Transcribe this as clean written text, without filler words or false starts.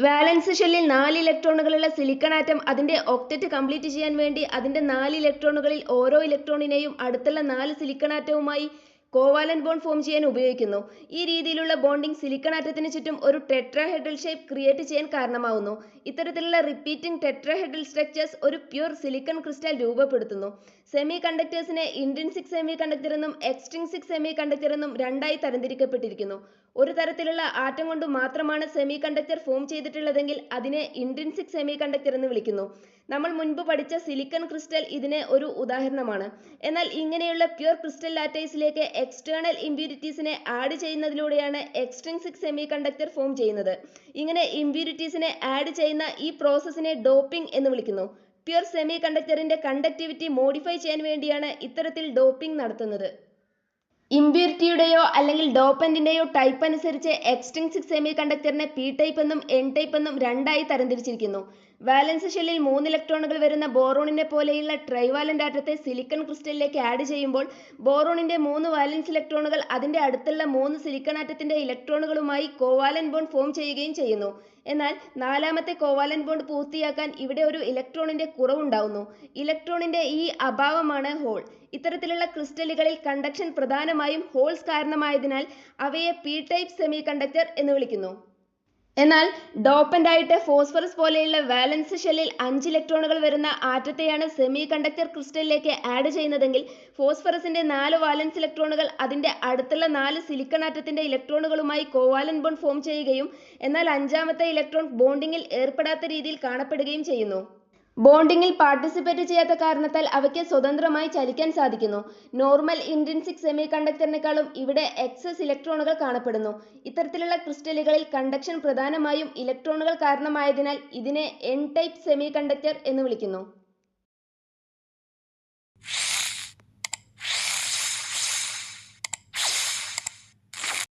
വാലൻസ് ഷെല്ലിൽ 4 ഇലക്ട്രോണുകളുള്ള silicon atom അതിന്റെ octet complete ചെയ്യാൻ വേണ്ടി അതിന്റെ 4 ഇലക്ട്രോണുകളിൽ ഓരോ ഇലക്ട്രോണിനെയും അടുത്തുള്ള 4 സിലിക്കൺ ആറ്റവുമായി കോവാലന്റ് ബോണ്ട് ഫോം ചെയ്യാൻ ഉപയോഗിക്കുന്നു. ഈ രീതിയിലുള്ള ബോണ്ടിങ് സിലിക്കൺ ആറ്റത്തിന് ചുറ്റും ഒരു ടെട്രാഹെഡ്രൽ ഷേപ്പ് ക്രിയേറ്റ് ചെയ്യാൻ കാരണമാവുന്നു. ഇത്തരത്തിലുള്ള റിപ്പീറ്റിംഗ് ടെട്രാഹെഡ്രൽ സ്ട്രക്ചേഴ്സ് ഒരു പ്യൂർ സിലിക്കൺ ക്രിസ്റ്റൽ രൂപപ്പെടുത്തുന്നു. സെമി കണ്ടക്ടേഴ്സിനെ ഇൻട്രിൻസിക് സെമി കണ്ടക്ടർ എന്നും എക്സ്ട്രിൻസിക് സെമി കണ്ടക്ടർ എന്നും രണ്ടായി തരംതിരിക്കപ്പെട്ടിരിക്കുന്നു. ഒരു തരത്തിലുള്ള ആറ്റം കൊണ്ട് മാത്രമാണ് സെമി കണ്ടക്ടർ ഫോം ചെയ്തിട്ടുള്ളതെങ്കിൽ അതിനെ ഇൻട്രിൻസിക് സെമി കണ്ടക്ടർ എന്ന് വിളിക്കുന്നു. നമ്മൾ മുൻപ് പഠിച്ച സിലിക്കൺ ക്രിസ്റ്റൽ ഇതിന് ഒരു ഉദാഹരണമാണ്. എന്നാൽ ഇങ്ങനെയുള്ള പ്യൂർ ക്രിസ്റ്റൽ ലാറ്റൈസിലേക്ക് എക്സ്റ്റേണൽ ഇംപ്യൂരിറ്റീസിനെ ആഡ് ചെയ്യുന്നതിലൂടെയാണ് എക്സ്ട്രിൻസിക് സെമി കണ്ടക്ടർ ഫോം ചെയ്യുന്നത്. ഇങ്ങനെ ഇംപ്യൂരിറ്റീസിനെ ആഡ് ചെയ്യുന്ന ഈ പ്രോസസ്സിനെ ഡോപ്പിംഗ് എന്ന് വിളിക്കുന്നു. പ്യൂർ സെമി കണ്ടക്ടറിന്റെ കണ്ടക്ടിവിറ്റി മോഡിഫൈ ചെയ്യാൻ വേണ്ടിയാണ് ഇത്തരത്തിൽ ഡോപ്പിംഗ് നടത്തുന്നത്. ഇംപ്യൂരിറ്റിയുടെയോ അല്ലെങ്കിൽ ഡോപ്പന്റിന്റെയോ ടൈപ്പ് അനുസരിച്ച് എക്സ്ട്രിൻസിക് സെമി കണ്ടക്ടറിനെ പി ടൈപ്പ് എന്നും എൻ ടൈപ്പ് എന്നും രണ്ടായി തരംതിരിച്ചിരിക്കുന്നു. വാലൻസ് ഷെല്ലിൽ 3 ഇലക്ട്രോണുകൾ വരുന്ന ബോറോണിനെ പോലെയുള്ള ട്രൈവാലന്റ് ആറ്റത്തെ സിലിക്കൺ ക്രിസ്റ്റലിലേക്ക് ആഡ് ചെയ്യുമ്പോൾ ബോറോണിന്റെ 3 വാലൻസ് ഇലക്ട്രോണുകൾ അതിന്റെ അടുത്തുള്ള 3 സിലിക്കൺ ആറ്റത്തിന്റെ ഇലക്ട്രോണുകളുമായി കോവാലന്റ് ബോണ്ട് ഫോം ചെയ്യുകയും ചെയ്യുന്നു. എന്നാൽ നാലാമത്തെ കോവാലന്റ് ബോണ്ട് പൂർത്തിയാക്കാൻ ഇവിടെ ഒരു ഇലക്ട്രോണിന്റെ കുറവുണ്ടാവുന്നു. ഇലക്ട്രോണിന്റെ ഈ അഭാവമാണ് ഹോൾ. ഇത്തരത്തിലുള്ള ക്രിസ്റ്റലുകളിൽ കണ്ടക്ഷൻ പ്രധാനമായും ഹോൾസ് കാരണമായതിനാൽ അവയെ പി ടൈപ്പ് സെമി കണ്ടക്ടർ എന്ന് വിളിക്കുന്നു. എന്നാൽ ഡോപ്പന്റ് ആയിട്ട് ഫോസ്ഫറസ് പോലെയുള്ള വാലൻസ് ഷെല്ലിൽ 5 ഇലക്ട്രോണുകൾ വരുന്ന ആറ്റത്തെയാണ് സെമി കണ്ടക്ടർ ക്രിസ്റ്റലിലേക്ക് ആഡ് ചെയ്യുന്നതെങ്കിൽ ഫോസ്ഫറസിന്റെ 4 വാലൻസ് ഇലക്ട്രോണുകൾ അതിന്റെ അടുത്തുള്ള 4 സിലിക്കൺ ആറ്റത്തിന്റെ ഇലക്ട്രോണുകളുമായി കോവാലന്റ് ബോണ്ട് ഫോം ചെയ്യുകയും എന്നാൽ 5ാമത്തെ ഇലക്ട്രോൺ ബോണ്ടിങ്ങിൽ ഏർപ്പെടാത്ത രീതിയിൽ കാണപ്പെടുകയും ചെയ്യുന്നു. ബോണ്ടിങ്ങിൽ പാർട്ടിസിപ്പേറ്റ് ചെയ്യാത്ത കാരണത്താൽ അവയ്ക്ക് സ്വതന്ത്രമായി ചലിക്കാൻ സാധിക്കുന്നു. നോർമൽ ഇൻട്രിൻസിക് സെമി കണ്ടക്ടറിനേക്കാളും ഇവിടെ എക്സസ് ഇലക്ട്രോണുകൾ കാണപ്പെടുന്നു. ഇത്തരത്തിലുള്ള ക്രിസ്റ്റലുകളിൽ കണ്ടക്ഷൻ പ്രധാനമായും ഇലക്ട്രോണുകൾ കാരണമായതിനാൽ ഇതിനെ എൻ ടൈപ്പ് സെമി കണ്ടക്ടർ എന്ന് വിളിക്കുന്നു.